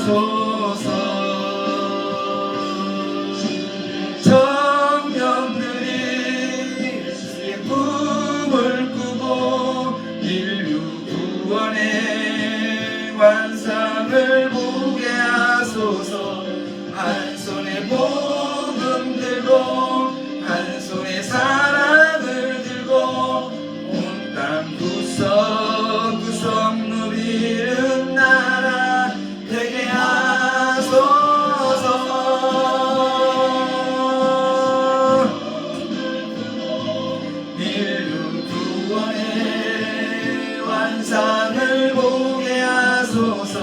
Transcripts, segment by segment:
하소서. 청년들이 주의 꿈을 꾸고 인류 구원의 환상을 보게 하소서. 한 손에 복음 들고 한 손에 사랑을 들고 온 땅 구석구석 누리는 나라 되게 하소서. 인류 구원의 완상을 보게 하소서.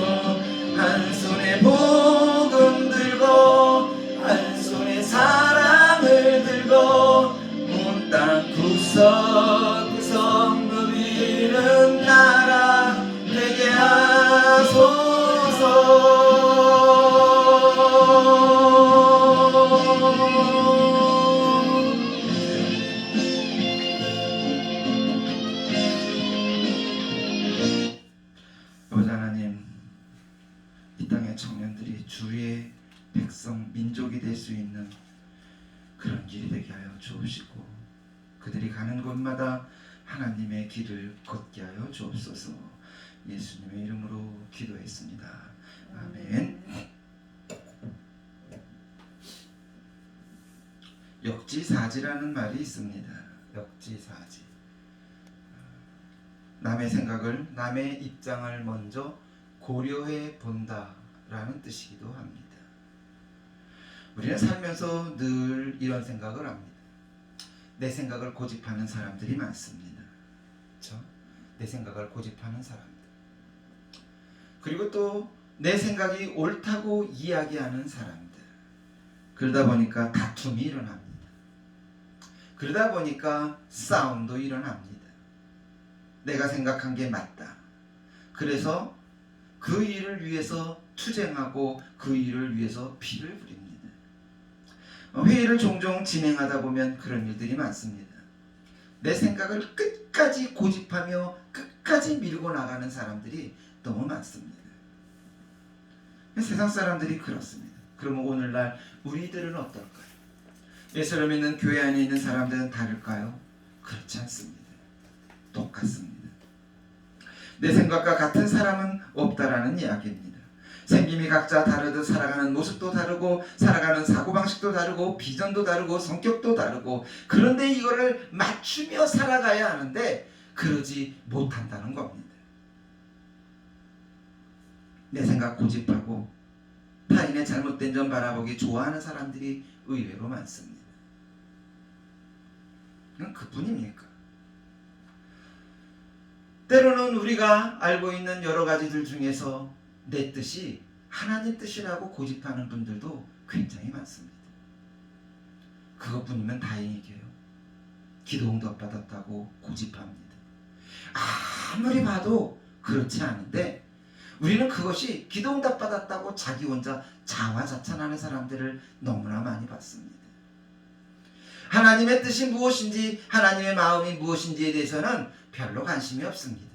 한 손에 복음 들고 한 손에 사랑을 들고 온 땅 구석구석 누리는 나라 되게 하소서. 아버지 하나님, 이 땅의 청년들이 주의 백성, 민족이 될 수 있는 그런 길이 되게 하여 주옵시고 그들이 가는 곳마다 하나님의 길을 걷게 하여 주옵소서. 예수님의 이름으로 기도했습니다. 아멘. 역지사지라는 말이 있습니다. 역지사지. 남의 생각을, 남의 입장을 먼저 고려해 본다라는 뜻이기도 합니다. 우리는 살면서 늘 이런 생각을 합니다. 내 생각을 고집하는 사람들이 많습니다. 그렇죠? 내 생각을 고집하는 사람들. 그리고 또 내 생각이 옳다고 이야기하는 사람들. 그러다 보니까 다툼이 일어납니다. 그러다 보니까 싸움도 일어납니다. 내가 생각한 게 맞다. 그래서 그 일을 위해서 투쟁하고 그 일을 위해서 피를 부립니다. 회의를 종종 진행하다 보면 그런 일들이 많습니다. 내 생각을 끝까지 고집하며 끝까지 밀고 나가는 사람들이 너무 많습니다. 세상 사람들이 그렇습니다. 그러면 오늘날 우리들은 어떨까요? 예수를 믿는 교회 안에 있는 사람들은 다를까요? 그렇지 않습니다. 똑같습니다. 내 생각과 같은 사람은 없다라는 이야기입니다. 생김이 각자 다르듯 살아가는 모습도 다르고 살아가는 사고방식도 다르고 비전도 다르고 성격도 다르고 그런데 이거를 맞추며 살아가야 하는데 그러지 못한다는 겁니다. 내 생각 고집하고 타인의 잘못된 점 바라보기 좋아하는 사람들이 의외로 많습니다. 그건 그뿐입니까? 때로는 우리가 알고 있는 여러 가지들 중에서 내 뜻이 하나님 뜻이라고 고집하는 분들도 굉장히 많습니다. 그것뿐이면 다행이게요. 기도 응답 받았다고 고집합니다. 아무리 봐도 그렇지 않은데 우리는 그것이 기도 응답 받았다고 자기 혼자 자화자찬하는 사람들을 너무나 많이 봤습니다. 하나님의 뜻이 무엇인지 하나님의 마음이 무엇인지에 대해서는 별로 관심이 없습니다.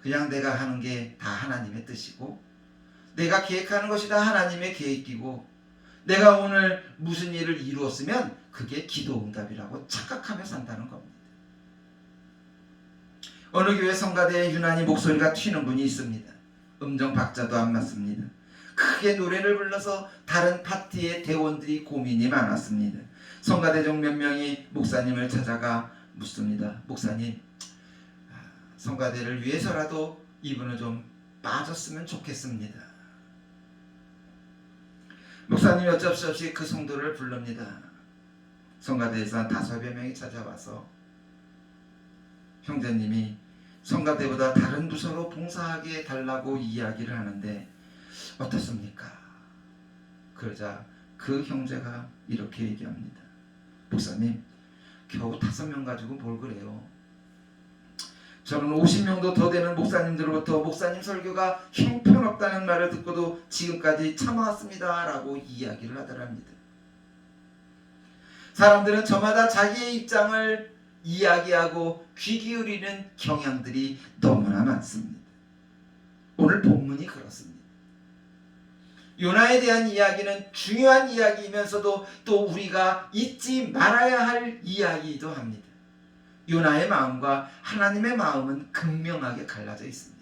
그냥 내가 하는 게 다 하나님의 뜻이고 내가 계획하는 것이 다 하나님의 계획이고 내가 오늘 무슨 일을 이루었으면 그게 기도 응답이라고 착각하며 산다는 겁니다. 어느 교회 성가대에 유난히 목소리가 튀는 분이 있습니다. 음정 박자도 안 맞습니다. 크게 노래를 불러서 다른 파티의 대원들이 고민이 많았습니다. 성가대중 몇 명이 목사님을 찾아가 묻습니다. 목사님, 성가대를 위해서라도 이분은 좀 빠졌으면 좋겠습니다. 목사님이 어쩔 수 없이 그 성도를 부릅니다. 성가대에서 한 5여 명이 찾아와서 형제님이 성가대보다 다른 부서로 봉사하게 달라고 이야기를 하는데 어떻습니까? 그러자 그 형제가 이렇게 얘기합니다. 목사님, 겨우 5명 가지고 뭘 그래요? 저는 50명도 더 되는 목사님들로부터 목사님 설교가 형편없다는 말을 듣고도 지금까지 참아왔습니다 라고 이야기를 하더랍니다. 사람들은 저마다 자기의 입장을 이야기하고 귀 기울이는 경향들이 너무나 많습니다. 오늘 본문이 그렇습니다. 요나에 대한 이야기는 중요한 이야기이면서도 또 우리가 잊지 말아야 할 이야기이기도 합니다. 요나의 마음과 하나님의 마음은 극명하게 갈라져 있습니다.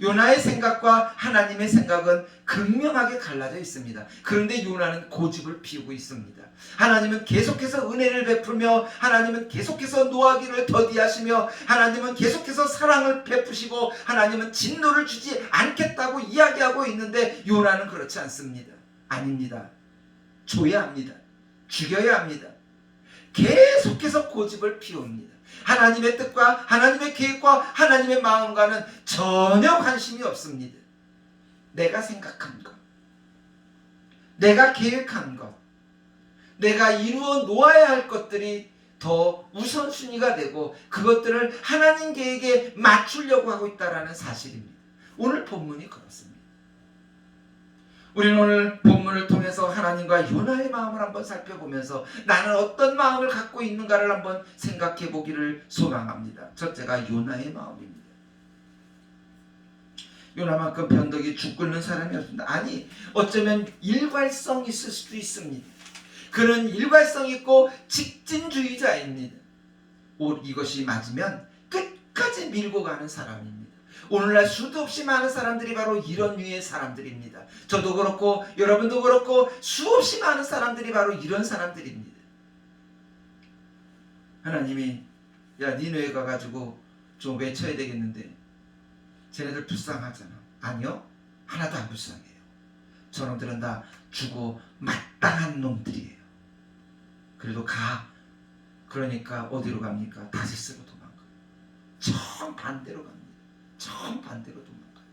요나의 생각과 하나님의 생각은 극명하게 갈라져 있습니다. 그런데 요나는 고집을 피우고 있습니다. 하나님은 계속해서 은혜를 베풀며, 하나님은 계속해서 노하기를 더디하시며, 하나님은 계속해서 사랑을 베푸시고, 하나님은 진노를 주지 않겠다고 이야기하고 있는데 요나는 그렇지 않습니다. 아닙니다. 줘야 합니다. 죽여야 합니다. 계속해서 고집을 피웁니다. 하나님의 뜻과 하나님의 계획과 하나님의 마음과는 전혀 관심이 없습니다. 내가 생각한 것, 내가 계획한 것, 내가 이루어 놓아야 할 것들이 더 우선순위가 되고 그것들을 하나님 계획에 맞추려고 하고 있다는 사실입니다. 오늘 본문이 그렇습니다. 우리는 오늘 본문을 통해서 하나님과 요나의 마음을 한번 살펴보면서 나는 어떤 마음을 갖고 있는가를 한번 생각해 보기를 소망합니다. 첫째가 요나의 마음입니다. 요나만큼 변덕이 죽 끓는 사람이 없습니다. 아니, 어쩌면 일괄성 있을 수도 있습니다. 그는 일괄성 있고 직진주의자입니다. 이것이 맞으면 끝까지 밀고 가는 사람입니다. 오늘날 수도 없이 많은 사람들이 바로 이런 류의 사람들입니다. 저도 그렇고 여러분도 그렇고 수없이 많은 사람들이 바로 이런 사람들입니다. 하나님이 야 니네에 가가지고 좀 외쳐야 되겠는데 쟤네들 불쌍하잖아. 아니요, 하나도 안 불쌍해요. 저놈들은 다 주고 마땅한 놈들이에요. 그래도 가. 그러니까 어디로 갑니까? 다시스로 도망가요. 정반대로 갑니다. 정반대로 도망가요.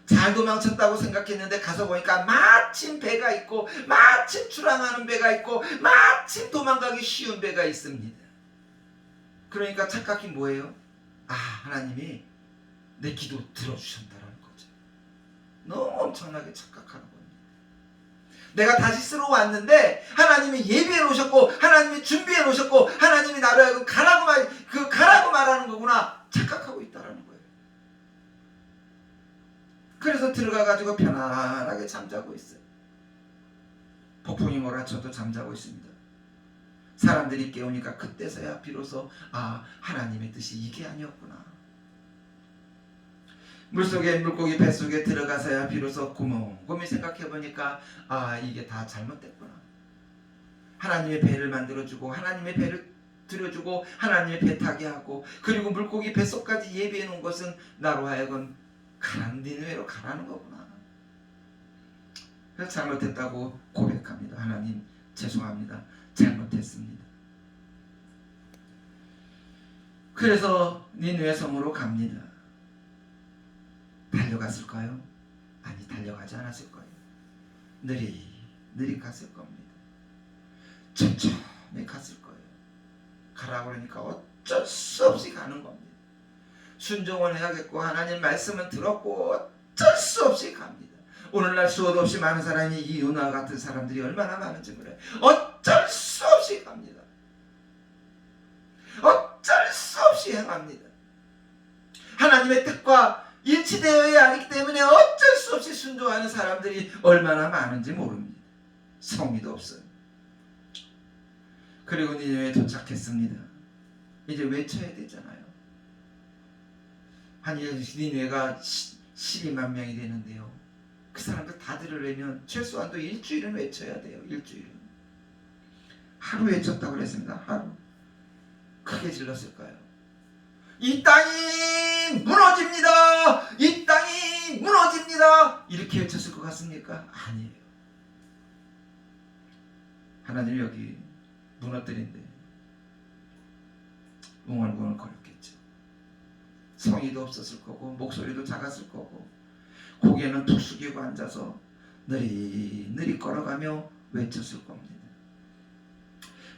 잘 도망쳤다고 생각했는데 가서 보니까 마침 배가 있고, 마침 출항하는 배가 있고, 마침 도망가기 쉬운 배가 있습니다. 그러니까 착각이 뭐예요? 아, 하나님이 내 기도 들어주셨다라는 거죠. 너무 엄청나게 착각하는 겁니다. 내가 다시스로 왔는데 하나님이 예비해 놓으셨고, 하나님이 준비해 놓으셨고, 하나님이 나로 하여금 가라고 말하는 거구나 착각하고 있다라는 거예요. 그래서 들어가가지고 편안하게 잠자고 있어요. 폭풍이 몰아쳐도 잠자고 있습니다. 사람들이 깨우니까 그때서야 비로소 하나님의 뜻이 이게 아니었구나. 물속에 물고기 뱃속에 들어가서야 비로소 곰곰이 생각해보니까 이게 다 잘못됐구나. 하나님의 배를 만들어주고 하나님의 배를 들여주고 하나님의 배 타게 하고, 그리고 물고기 뱃속까지 예비해 놓은 것은 나로 하여금 니느웨로 가라는 거구나. 그래서 잘못했다고 고백합니다. 하나님 죄송합니다. 잘못했습니다. 그래서 니느웨 성으로 갑니다. 달려갔을까요? 아니, 달려가지 않았을 거예요. 느리 갔을 겁니다. 천천히 갔을 거예요. 가라고 그러니까 어쩔 수 없이 가는 겁니다. 순종을 해야겠고 하나님 말씀은 들었고 어쩔 수 없이 갑니다. 오늘날 수도 없이 많은 사람이 이 요나 같은 사람들이 얼마나 많은지 몰라요. 어쩔 수 없이 갑니다. 어쩔 수 없이 행합니다. 하나님의 뜻과 일치되어야 하기 때문에 어쩔 수 없이 순종하는 사람들이 얼마나 많은지 모릅니다. 성의도 없어요. 그리고 니느웨에 도착했습니다. 이제 외쳐야 되잖아요. 한 니느웨가 12만 명이 되는데요. 그 사람들 다 들으려면 최소한도 일주일은 외쳐야 돼요. 일주일은. 하루 외쳤다고 그랬습니다. 하루. 크게 질렀을까요? 이 땅이 무너집니다. 이 땅이 무너집니다. 이렇게 외쳤을 것 같습니까? 아니에요. 하나님이 여기 무너뜨린데 웅얼웅얼 거렸겠죠. 성의도 없었을 거고 목소리도 작았을 거고 고개는 푹 숙이고 앉아서 느리느리 걸어가며 외쳤을 겁니다.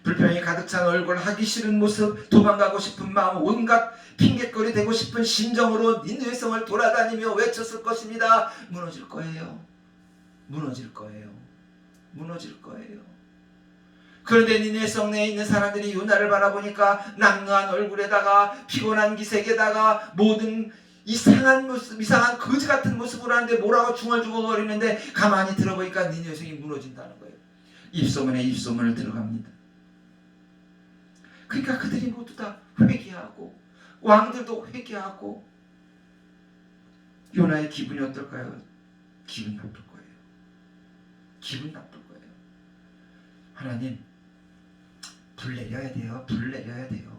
불평이 가득 찬 얼굴, 하기 싫은 모습, 도망가고 싶은 마음, 온갖 핑곗거리 되고 싶은 심정으로 니느웨 성을 돌아다니며 외쳤을 것입니다. 무너질 거예요. 무너질 거예요. 무너질 거예요. 그런데 니느웨 성 내에 있는 사람들이 요나를 바라보니까 낭르한 얼굴에다가 피곤한 기색에다가 모든 이상한 모습, 이상한 거지 같은 모습을 하는데 뭐라고 중얼중얼거리는데 가만히 들어보니까 네 녀석이 무너진다는 거예요. 입소문에 입소문을 들어갑니다. 그러니까 그들이 모두 다 회개하고 왕들도 회개하고 요나의 기분이 어떨까요? 기분 나쁠 거예요. 기분 나쁠 거예요. 하나님, 불 내려야 돼요. 불 내려야 돼요.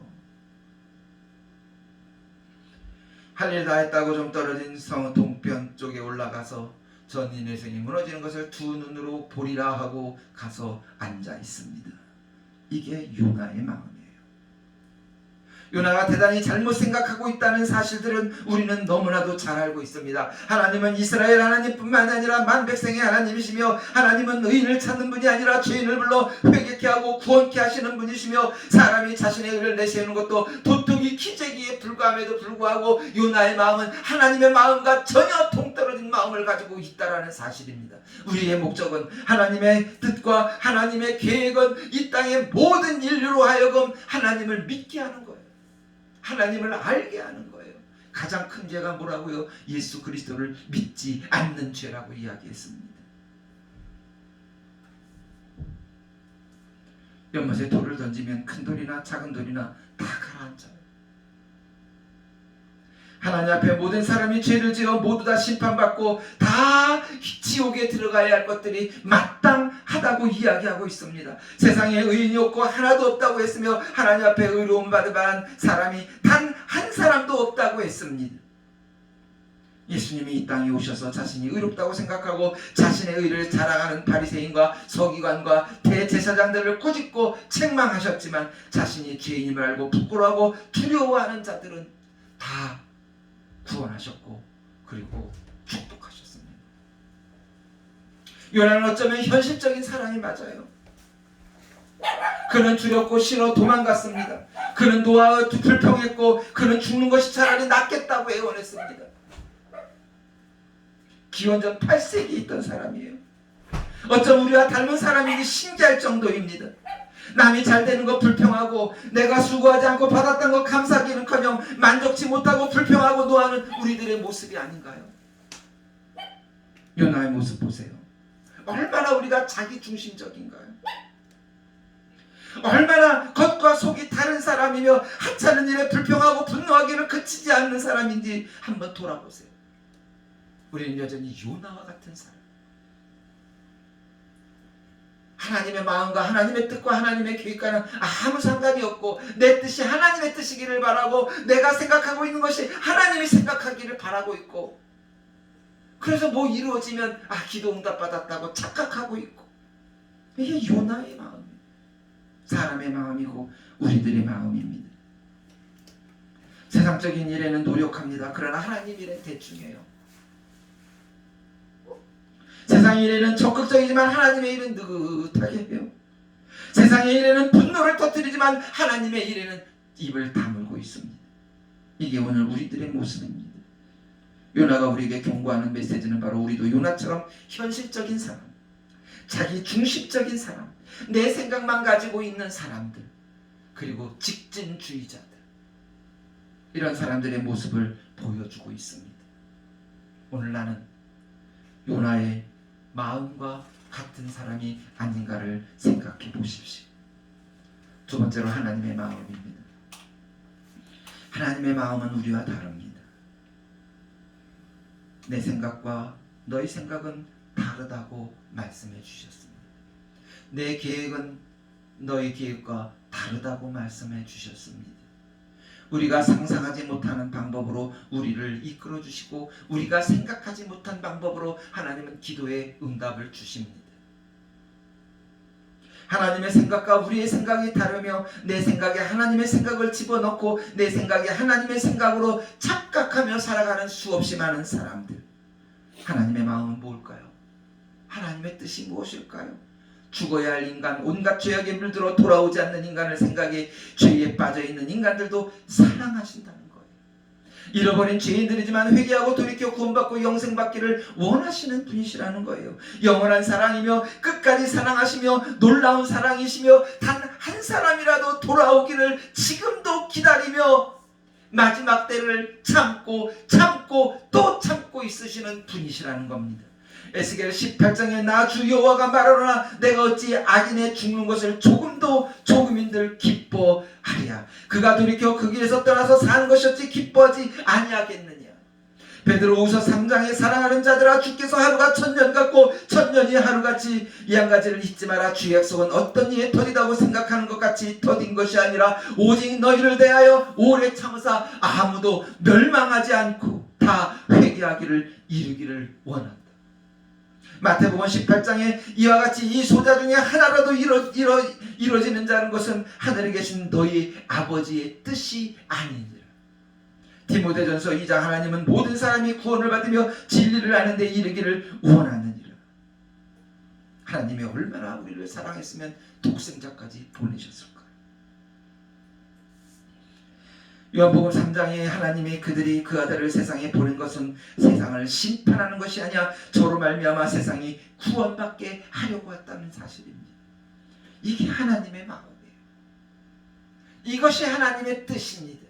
할 일 다 했다고 좀 떨어진 성 동편 쪽에 올라가서 저 니네성이 무너지는 것을 두 눈으로 보리라 하고 가서 앉아 있습니다. 이게 요나의 마음이에요. 요나가 대단히 잘못 생각하고 있다는 사실들은 우리는 너무나도 잘 알고 있습니다. 하나님은 이스라엘 하나님뿐만 아니라 만백성의 하나님이시며 하나님은 의인을 찾는 분이 아니라 죄인을 불러 회개케 하고 구원케 하시는 분이시며 사람이 자신의 의를 내세우는 것도 도토기 기재기에 불과함에도 불구하고 요나의 마음은 하나님의 마음과 전혀 동떨어진 마음을 가지고 있다는 사실입니다. 우리의 목적은 하나님의 뜻과 하나님의 계획은 이 땅의 모든 인류로 하여금 하나님을 믿게 하는 거예요. 하나님을 알게 하는 거예요. 가장 큰 죄가 뭐라고요? 예수 그리스도를 믿지 않는 죄라고 이야기했습니다. 연못에 돌을 던지면 큰 돌이나 작은 돌이나 다 가라앉아요. 하나님 앞에 모든 사람이 죄를 지어 모두 다 심판받고 다 지옥에 들어가야 할 것들이 마땅하다고 이야기하고 있습니다. 세상에 의인이 없고 하나도 없다고 했으며 하나님 앞에 의로움 받을 만한 사람이 단 한 사람도 없다고 했습니다. 예수님이 이 땅에 오셔서 자신이 의롭다고 생각하고 자신의 의를 자랑하는 바리새인과 서기관과 대제사장들을 꾸짖고 책망하셨지만 자신이 죄인임을 알고 부끄러워하고 두려워하는 자들은 다 구원하셨고 그리고 축복하셨습니다. 요나는 어쩌면 현실적인 사람이 맞아요. 그는 두렵고 싫어 도망갔습니다. 그는 노아와 불평했고 그는 죽는 것이 차라리 낫겠다고 애원했습니다. 기원전 8세기에 있던 사람이에요. 어쩜 우리와 닮은 사람이니 신기할 정도입니다. 남이 잘 되는 거 불평하고 내가 수고하지 않고 받았던 거 감사하기는커녕 만족치 못하고 불평하고 노하는 우리들의 모습이 아닌가요? 요나의 모습 보세요. 얼마나 우리가 자기중심적인가요? 얼마나 겉과 속이 다른 사람이며 하찮은 일에 불평하고 분노하기를 그치지 않는 사람인지 한번 돌아보세요. 우리는 여전히 요나와 같은 사람. 하나님의 마음과 하나님의 뜻과 하나님의 계획과는 아무 상관이 없고 내 뜻이 하나님의 뜻이기를 바라고 내가 생각하고 있는 것이 하나님이 생각하기를 바라고 있고 그래서 뭐 이루어지면 기도 응답 받았다고 착각하고 있고 이게 요나의 마음이에요. 사람의 마음이고 우리들의 마음입니다. 세상적인 일에는 노력합니다. 그러나 하나님 일은 대충해요. 세상의 일에는 적극적이지만 하나님의 일은 느긋하게 해요. 세상의 일에는 분노를 터뜨리지만 하나님의 일에는 입을 다물고 있습니다. 이게 오늘 우리들의 모습입니다. 요나가 우리에게 경고하는 메시지는 바로 우리도 요나처럼 현실적인 사람, 자기 중심적인 사람, 내 생각만 가지고 있는 사람들, 그리고 직진주의자들, 이런 사람들의 모습을 보여주고 있습니다. 오늘 나는 요나의 마음과 같은 사람이 아닌가를 생각해 보십시오. 두 번째로 하나님의 마음입니다. 하나님의 마음은 우리와 다릅니다. 내 생각과 너희 생각은 다르다고 말씀해 주셨습니다. 내 계획은 너희 계획과 다르다고 말씀해 주셨습니다. 우리가 상상하지 못하는 방법으로 우리를 이끌어 주시고 우리가 생각하지 못한 방법으로 하나님은 기도에 응답을 주십니다. 하나님의 생각과 우리의 생각이 다르며 내 생각에 하나님의 생각을 집어넣고 내 생각에 하나님의 생각으로 착각하며 살아가는 수없이 많은 사람들. 하나님의 마음은 뭘까요? 하나님의 뜻이 무엇일까요? 죽어야 할 인간, 온갖 죄악에 물들어 돌아오지 않는 인간을 생각해 죄에 빠져있는 인간들도 사랑하신다는 거예요. 잃어버린 죄인들이지만 회개하고 돌이켜 구원받고 영생받기를 원하시는 분이시라는 거예요. 영원한 사랑이며 끝까지 사랑하시며 놀라운 사랑이시며 단 한 사람이라도 돌아오기를 지금도 기다리며 마지막 때를 참고 또 참고 있으시는 분이시라는 겁니다. 에스겔 18장에 나 주 여호와가 말하노라 내가 어찌 악인의 죽는 것을 조금인들 기뻐하랴. 그가 돌이켜 그 길에서 떠나서 사는 것이 어찌 기뻐하지 아니하겠느냐. 베드로후서 3장에 사랑하는 자들아 주께서 하루가 천년 같고 천년이 하루같이 이 한 가지를 잊지 마라. 주의 약속은 어떤 이에 더디다고 생각하는 것 같이 더딘 것이 아니라 오직 너희를 대하여 오래 참으사 아무도 멸망하지 않고 다 회개하기를 이루기를 원한다. 마태복음 18장에 이와 같이 이 소자 중에 하나라도 이루어지는 자는 것은 하늘에 계신 너희 아버지의 뜻이 아니니라. 디모데전서 2장 하나님은 모든 사람이 구원을 받으며 진리를 아는 데 이르기를 원하느니라. 하나님이 얼마나 우리를 사랑했으면 독생자까지 보내셨을까. 요한복음 3장에 하나님이 그들이 그 아들을 세상에 보낸 것은 세상을 심판하는 것이 아니야 저로 말미암아 세상이 구원받게 하려고 했다는 사실입니다. 이게 하나님의 마음이에요. 이것이 하나님의 뜻입니다.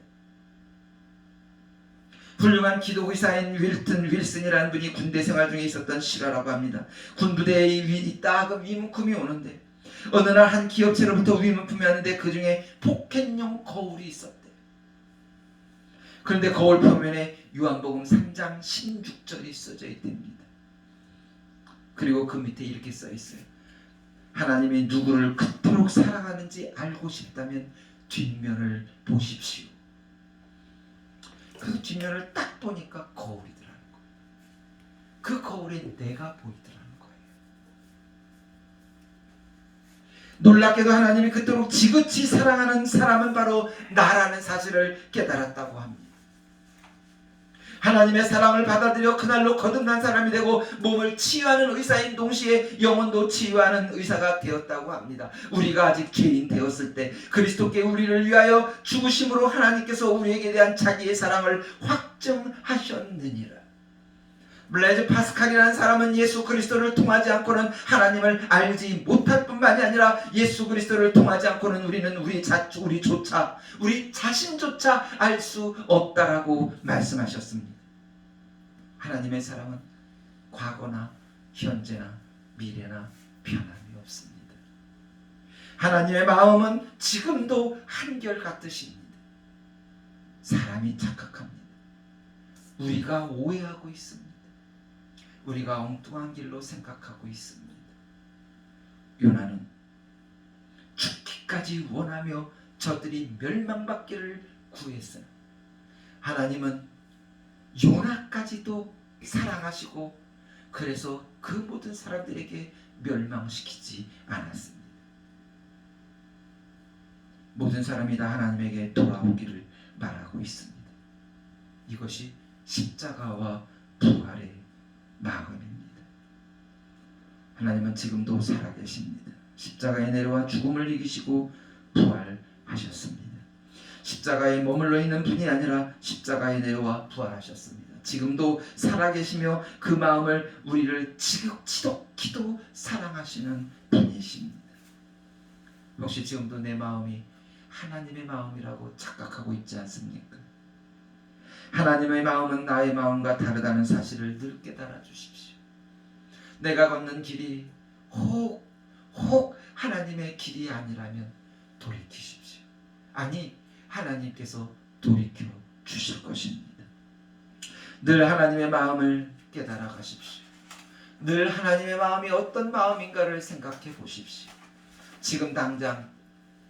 훌륭한 기독의사인 윌슨이라는 분이 군대 생활 중에 있었던 실화라고 합니다. 군부대에 있다 그 위문품이 오는데 어느 날 한 기업체로부터 위문품이 왔는데 그 중에 포켓용 거울이 있었대. 그런데 거울 표면에 요한복음 3장 16절이 써져 있답니다. 그리고 그 밑에 이렇게 써 있어요. 하나님이 누구를 그토록 사랑하는지 알고 싶다면 뒷면을 보십시오. 그 뒷면을 딱 보니까 거울이더라는 거예요. 그 거울에 내가 보이더라는 거예요. 놀랍게도 하나님이 그토록 지극히 사랑하는 사람은 바로 나라는 사실을 깨달았다고 합니다. 하나님의 사랑을 받아들여 그날로 거듭난 사람이 되고 몸을 치유하는 의사인 동시에 영혼도 치유하는 의사가 되었다고 합니다. 우리가 아직 죄인 되었을 때 그리스도께 우리를 위하여 죽으심으로 하나님께서 우리에게 대한 자기의 사랑을 확증하셨느니라. 블레즈 파스칼이라는 사람은 예수 그리스도를 통하지 않고는 하나님을 알지 못할 뿐만이 아니라 예수 그리스도를 통하지 않고는 우리는 우리 자신조차 알 수 없다라고 말씀하셨습니다. 하나님의 사랑은 과거나 현재나 미래나 변함이 없습니다. 하나님의 마음은 지금도 한결같으십니다. 사람이 착각합니다. 우리가 오해하고 있습니다. 우리가 엉뚱한 길로 생각하고 있습니다. 요나는 죽기까지 원하며 저들이 멸망받기를 구했으나 하나님은 요나까지도 사랑하시고 그래서 그 모든 사람들에게 멸망시키지 않았습니다. 모든 사람이 다 하나님에게 돌아오기를 말하고 있습니다. 이것이 십자가와 부활의 마음입니다. 하나님은 지금도 살아계십니다. 십자가에 내려와 죽음을 이기시고 부활하셨습니다. 십자가에 머물러 있는 분이 아니라 십자가에 내려와 부활하셨습니다. 지금도 살아계시며 그 마음을 우리를 지독히도 사랑하시는 분이십니다. 혹시 지금도 내 마음이 하나님의 마음이라고 착각하고 있지 않습니까? 하나님의 마음은 나의 마음과 다르다는 사실을 늘 깨달아 주십시오. 내가 걷는 길이 혹 하나님의 길이 아니라면 돌이키십시오. 아니, 하나님께서 돌이켜 주실 것입니다. 늘 하나님의 마음을 깨달아 가십시오. 늘 하나님의 마음이 어떤 마음인가를 생각해 보십시오. 지금 당장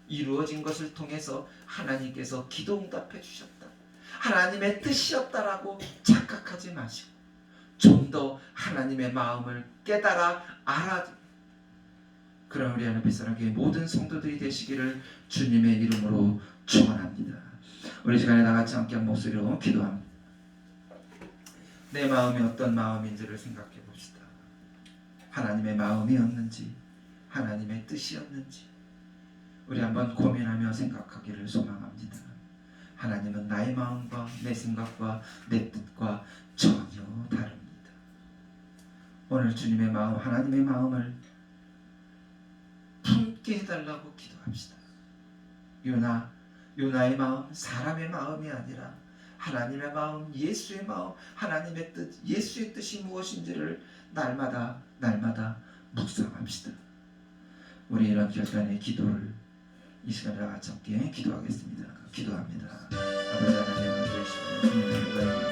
이루어진 것을 통해서 하나님께서 기도 응답해 주셨다, 하나님의 뜻이었다라고 착각하지 마시고 좀 더 하나님의 마음을 깨달아 그런 우리 하나님 사랑교회 모든 성도들이 되시기를 주님의 이름으로 축원합니다. 우리 시간에 나같이 함께 한 목소리로 기도합니다. 내 마음이 어떤 마음인지를 생각해 봅시다. 하나님의 마음이었는지 하나님의 뜻이었는지 우리 한번 고민하며 생각하기를 소망합니다. 하나님은 나의 마음과 내 생각과 내 뜻과 전혀 다릅니다. 오늘 주님의 마음, 하나님의 마음을 품게 해달라고 기도합시다. 요나 요나의 마음, 사람의 마음이 아니라 하나님의 마음, 예수의 마음, 하나님의 뜻, 예수의 뜻이 무엇인지를 날마다 묵상합시다. 우리 이런 결단의 기도를 이 시간에 같이 함께 기도하겠습니다. 기도합니다. 아버지 하나님, 주의 시간에 주님의